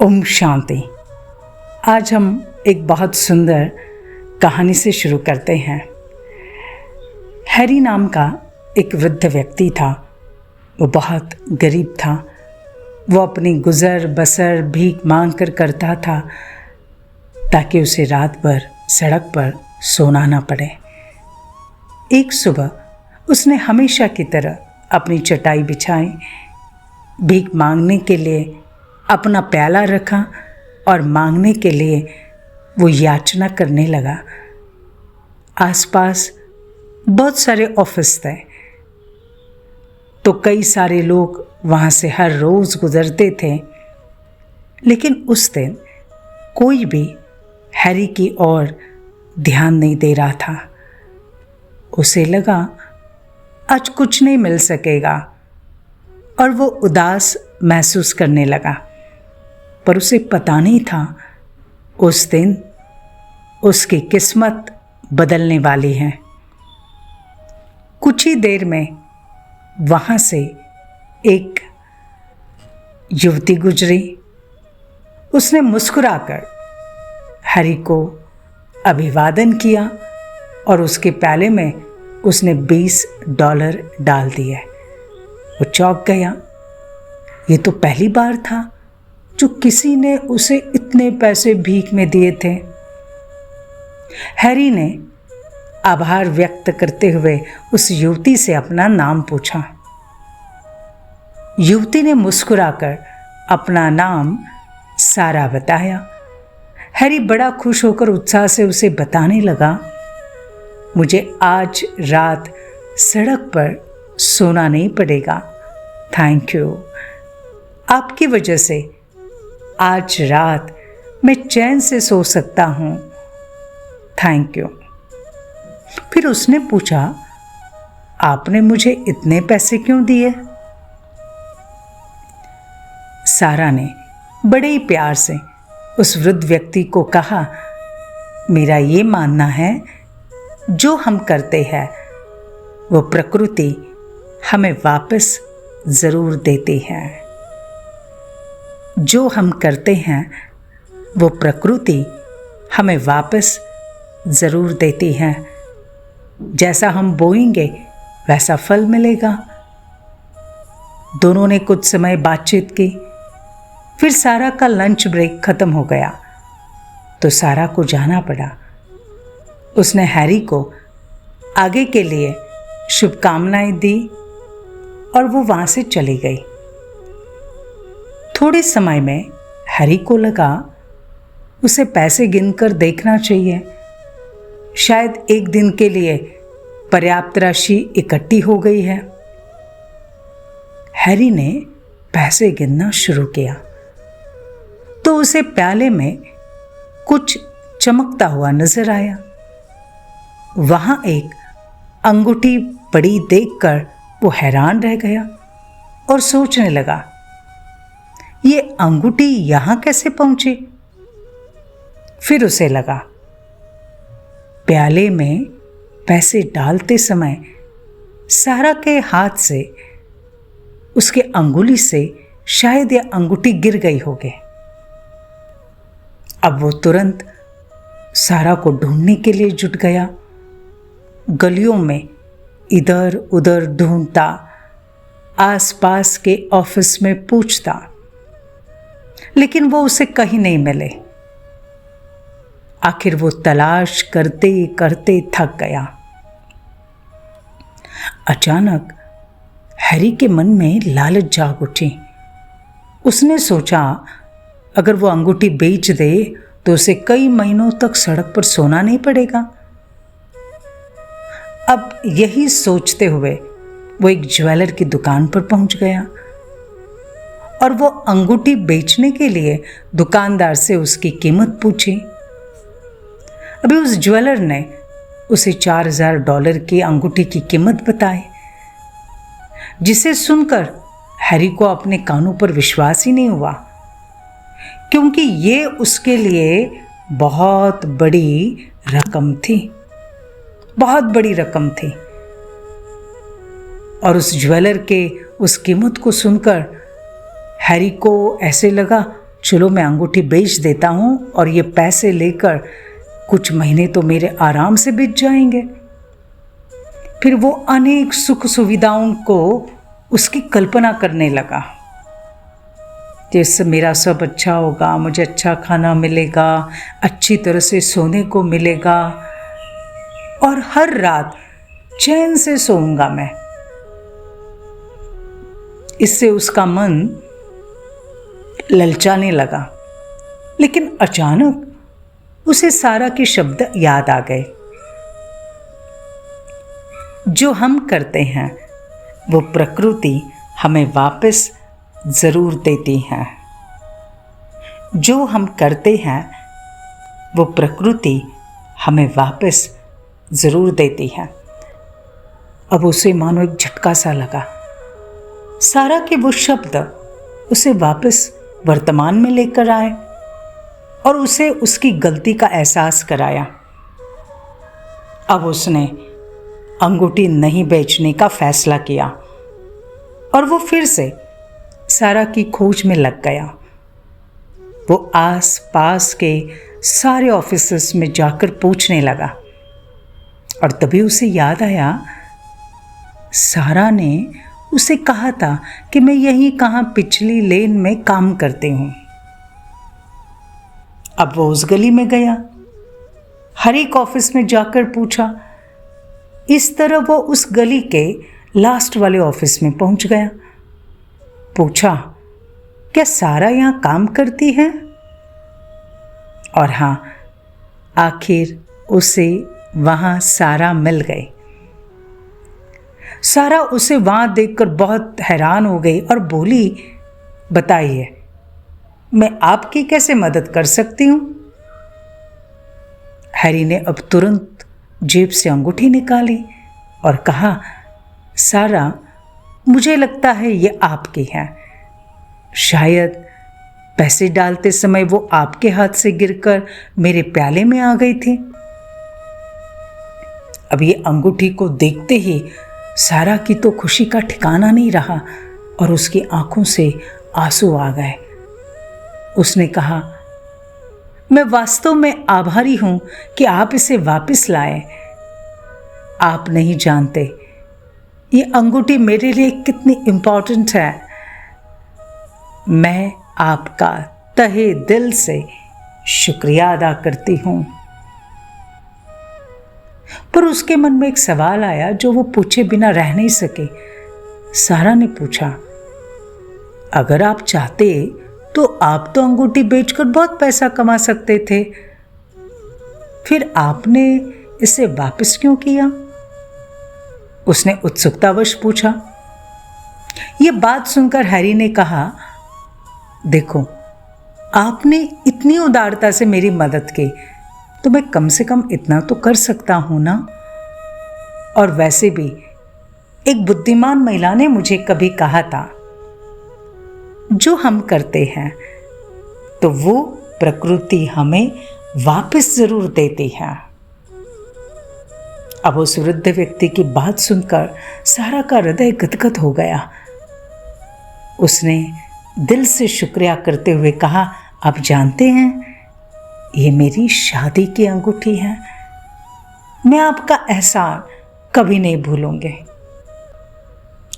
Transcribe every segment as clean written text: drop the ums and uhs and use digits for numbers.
ओम शांति। आज हम एक बहुत सुंदर कहानी से शुरू करते हैं। हैरी नाम का एक वृद्ध व्यक्ति था। वो बहुत गरीब था। वो अपनी गुज़र बसर भीख मांग कर करता था ताकि उसे रात भर सड़क पर सोना ना पड़े। एक सुबह उसने हमेशा की तरह अपनी चटाई बिछाई, भीख मांगने के लिए अपना प्याला रखा और मांगने के लिए वो याचना करने लगा। आसपास बहुत सारे ऑफिस थे, तो कई सारे लोग वहाँ से हर रोज़ गुज़रते थे, लेकिन उस दिन कोई भी हैरी की ओर ध्यान नहीं दे रहा था। उसे लगा आज कुछ नहीं मिल सकेगा और वो उदास महसूस करने लगा। पर उसे पता नहीं था उस दिन उसकी किस्मत बदलने वाली है। कुछ ही देर में वहाँ से एक युवती गुजरी। उसने मुस्कुराकर हैरी को अभिवादन किया और उसके प्याले में उसने $20 डाल दिए। वो चौंक गया। ये तो पहली बार था जो किसी ने उसे इतने पैसे भीख में दिए थे। हैरी ने आभार व्यक्त करते हुए उस युवती से अपना नाम पूछा। युवती ने मुस्कुराकर अपना नाम सारा बताया। हैरी बड़ा खुश होकर उत्साह से उसे बताने लगा, मुझे आज रात सड़क पर सोना नहीं पड़ेगा। Thank you. आपकी वजह से आज रात मैं चैन से सो सकता हूँ। Thank you. फिर उसने पूछा, आपने मुझे इतने पैसे क्यों दिए? सारा ने बड़े ही प्यार से उस वृद्ध व्यक्ति को कहा, मेरा ये मानना है जो हम करते हैं वो प्रकृति हमें वापस ज़रूर देती है। जो हम करते हैं वो प्रकृति हमें वापस ज़रूर देती है। जैसा हम बोएंगे वैसा फल मिलेगा। दोनों ने कुछ समय बातचीत की। फिर सारा का लंच ब्रेक ख़त्म हो गया तो सारा को जाना पड़ा। उसने हैरी को आगे के लिए शुभकामनाएं दी और वो वहाँ से चली गई। थोड़े समय में हैरी को लगा उसे पैसे गिनकर देखना चाहिए। शायद एक दिन के लिए पर्याप्त राशि इकट्ठी हो गई है। हैरी ने पैसे गिनना शुरू किया तो उसे प्याले में कुछ चमकता हुआ नजर आया। वहां एक अंगूठी पड़ी देखकर वो हैरान रह गया और सोचने लगा, ये अंगूठी यहां कैसे पहुंची? फिर उसे लगा प्याले में पैसे डालते समय सारा के हाथ से उसके अंगुली से शायद यह अंगूठी गिर गई होगी। अब वो तुरंत सारा को ढूंढने के लिए जुट गया। गलियों में इधर उधर ढूंढता, आसपास के ऑफिस में पूछता, लेकिन वो उसे कहीं नहीं मिले। आखिर वो तलाश करते करते थक गया। अचानक हैरी के मन में लालच जाग उठी। उसने सोचा, अगर वो अंगूठी बेच दे तो उसे कई महीनों तक सड़क पर सोना नहीं पड़ेगा। अब यही सोचते हुए वो एक ज्वेलर की दुकान पर पहुंच गया और वो अंगूठी बेचने के लिए दुकानदार से उसकी कीमत पूछी। अभी उस ज्वेलर ने उसे $4000 की अंगूठी की कीमत बताई, जिसे सुनकर हैरी को अपने कानों पर विश्वास ही नहीं हुआ, क्योंकि ये उसके लिए बहुत बड़ी रकम थी। बहुत बड़ी रकम थी। और उस ज्वेलर के उस कीमत को सुनकर हैरी को ऐसे लगा चलो मैं अंगूठी बेच देता हूँ और ये पैसे लेकर कुछ महीने तो मेरे आराम से बीत जाएंगे। फिर वो अनेक सुख सुविधाओं को उसकी कल्पना करने लगा। जैसे मेरा सब अच्छा होगा, मुझे अच्छा खाना मिलेगा, अच्छी तरह से सोने को मिलेगा और हर रात चैन से सोऊंगा मैं। इससे उसका मन ललचाने लगा। लेकिन अचानक उसे सारा के शब्द याद आ गए। जो हम करते हैं वो प्रकृति हमें वापस जरूर देती है। जो हम करते हैं वो प्रकृति हमें वापस जरूर देती है। अब उसे मानो एक झटका सा लगा। सारा के वो शब्द उसे वापस वर्तमान में लेकर आए और उसे उसकी गलती का एहसास कराया। अब उसने अंगूठी नहीं बेचने का फैसला किया और वो फिर से सारा की खोज में लग गया। वो आस पास के सारे ऑफिसेस में जाकर पूछने लगा और तभी उसे याद आया, सारा ने उसे कहा था कि मैं यहीं कहाँ पिछली लेन में काम करती हूँ। अब वो उस गली में गया, हर एक ऑफिस में जाकर पूछा। इस तरह वो उस गली के लास्ट वाले ऑफिस में पहुंच गया। पूछा, क्या सारा यहाँ काम करती है? और हाँ, आखिर उसे वहाँ सारा मिल गई। सारा उसे वहाँ देखकर बहुत हैरान हो गई और बोली, बताइए मैं आपकी कैसे मदद कर सकती हूँ? हैरी ने अब तुरंत जेब से अंगूठी निकाली और कहा, सारा, मुझे लगता है ये आपकी है। शायद पैसे डालते समय वो आपके हाथ से गिरकर मेरे प्याले में आ गई थी। अब ये अंगूठी को देखते ही सारा की तो खुशी का ठिकाना नहीं रहा और उसकी आंखों से आंसू आ गए। उसने कहा, मैं वास्तव में आभारी हूं कि आप इसे वापस लाए। आप नहीं जानते ये अंगूठी मेरे लिए कितनी इम्पोर्टेंट है। मैं आपका तहे दिल से शुक्रिया अदा करती हूं। पर उसके मन में एक सवाल आया जो वो पूछे बिना रह नहीं सके। सारा ने पूछा, अगर आप चाहते तो आप तो अंगूठी बेचकर बहुत पैसा कमा सकते थे, फिर आपने इसे वापस क्यों किया? उसने उत्सुकतावश पूछा। यह बात सुनकर हैरी ने कहा, देखो, आपने इतनी उदारता से मेरी मदद की तो मैं कम से कम इतना तो कर सकता हूं ना। और वैसे भी एक बुद्धिमान महिला ने मुझे कभी कहा था, जो हम करते हैं तो वो प्रकृति हमें वापस जरूर देती है। अब उस वृद्ध व्यक्ति की बात सुनकर सारा का हृदय गदगद हो गया। उसने दिल से शुक्रिया करते हुए कहा, आप जानते हैं, ये मेरी शादी की अंगूठी है। मैं आपका एहसान कभी नहीं भूलूंगी।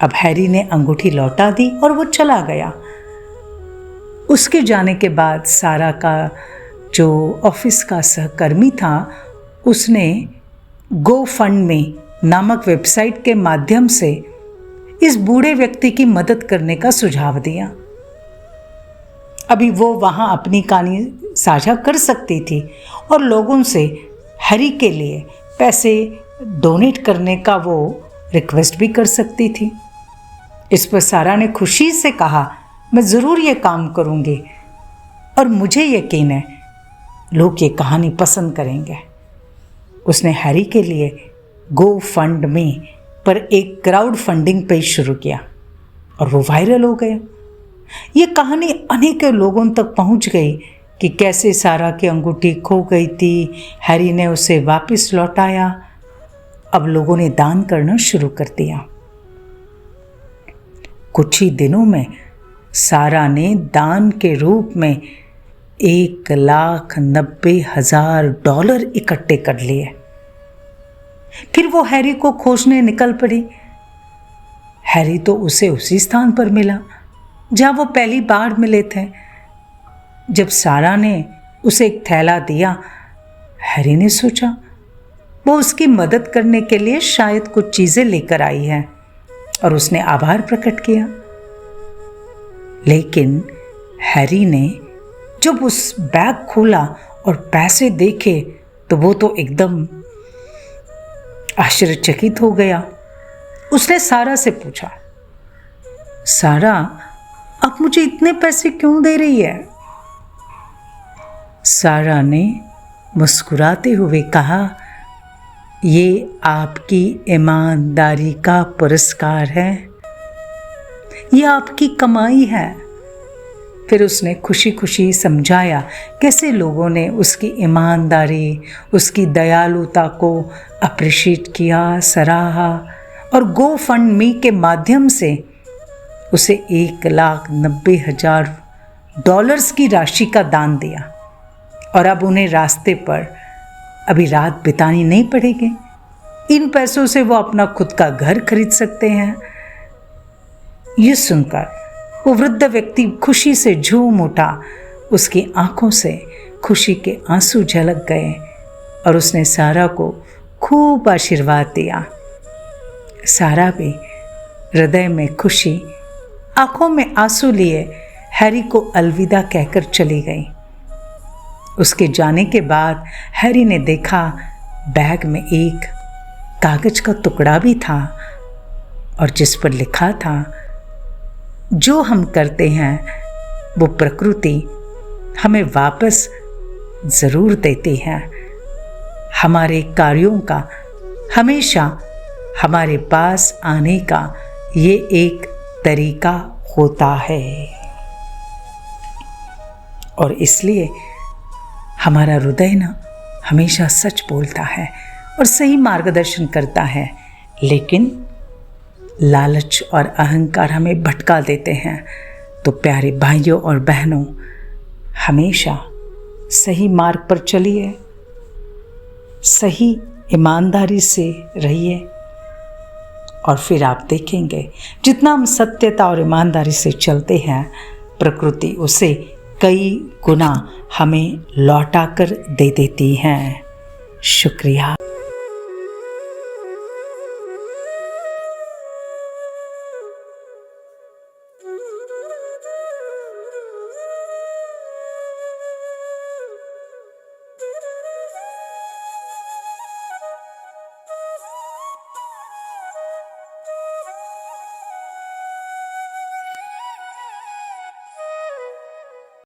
अब हैरी ने अंगूठी लौटा दी और वो चला गया। उसके जाने के बाद सारा का जो ऑफिस का सहकर्मी था, उसने GoFundMe नामक वेबसाइट के माध्यम से इस बूढ़े व्यक्ति की मदद करने का सुझाव दिया। अभी वो वहाँ अपनी कहानी साझा कर सकती थी और लोगों से हैरी के लिए पैसे डोनेट करने का वो रिक्वेस्ट भी कर सकती थी। इस पर सारा ने खुशी से कहा, मैं ज़रूर ये काम करूँगी और मुझे यकीन है लोग ये कहानी पसंद करेंगे। उसने हैरी के लिए GoFundMe पर एक क्राउड फंडिंग पेज शुरू किया और वो वायरल हो गया। ये कहानी अनेकों लोगों तक पहुंच गई कि कैसे सारा की अंगूठी खो गई थी, हैरी ने उसे वापस लौटाया। अब लोगों ने दान करना शुरू कर दिया। कुछ ही दिनों में सारा ने दान के रूप में $1,90,000 इकट्ठे कर लिए। फिर वो हैरी को खोजने निकल पड़ी। हैरी तो उसे उसी स्थान पर मिला जहां वो पहली बार मिले थे। जब सारा ने उसे एक थैला दिया, हैरी ने सोचा वो उसकी मदद करने के लिए शायद कुछ चीजें लेकर आई है और उसने आभार प्रकट किया। लेकिन हैरी ने जब उस बैग खोला और पैसे देखे तो वो तो एकदम आश्चर्यचकित हो गया। उसने सारा से पूछा, सारा, अब मुझे इतने पैसे क्यों दे रही है? सारा ने मुस्कुराते हुए कहा, ये आपकी ईमानदारी का पुरस्कार है, ये आपकी कमाई है। फिर उसने खुशी खुशी समझाया कैसे लोगों ने उसकी ईमानदारी, उसकी दयालुता को अप्रिशिएट किया, सराहा और GoFundMe के माध्यम से उसे $1,90,000 की राशि का दान दिया। और अब उन्हें रास्ते पर अभी रात बितानी नहीं पड़ेगी। इन पैसों से वो अपना खुद का घर खरीद सकते हैं। ये सुनकर वो वृद्ध व्यक्ति खुशी से झूम उठा। उसकी आंखों से खुशी के आंसू झलक गए और उसने सारा को खूब आशीर्वाद दिया। सारा भी हृदय में खुशी, आंखों में आंसू लिए हैरी को अलविदा कहकर चली गई। उसके जाने के बाद हैरी ने देखा बैग में एक कागज का टुकड़ा भी था और जिस पर लिखा था, जो हम करते हैं वो प्रकृति हमें वापस ज़रूर देती है। हमारे कार्यों का हमेशा हमारे पास आने का ये एक तरीका होता है और इसलिए हमारा हृदय ना हमेशा सच बोलता है और सही मार्गदर्शन करता है, लेकिन लालच और अहंकार हमें भटका देते हैं। तो प्यारे भाइयों और बहनों, हमेशा सही मार्ग पर चलिए, सही ईमानदारी से रहिए और फिर आप देखेंगे जितना हम सत्यता और ईमानदारी से चलते हैं, प्रकृति उसे कई गुना हमें लौटा कर दे देती है। शुक्रिया।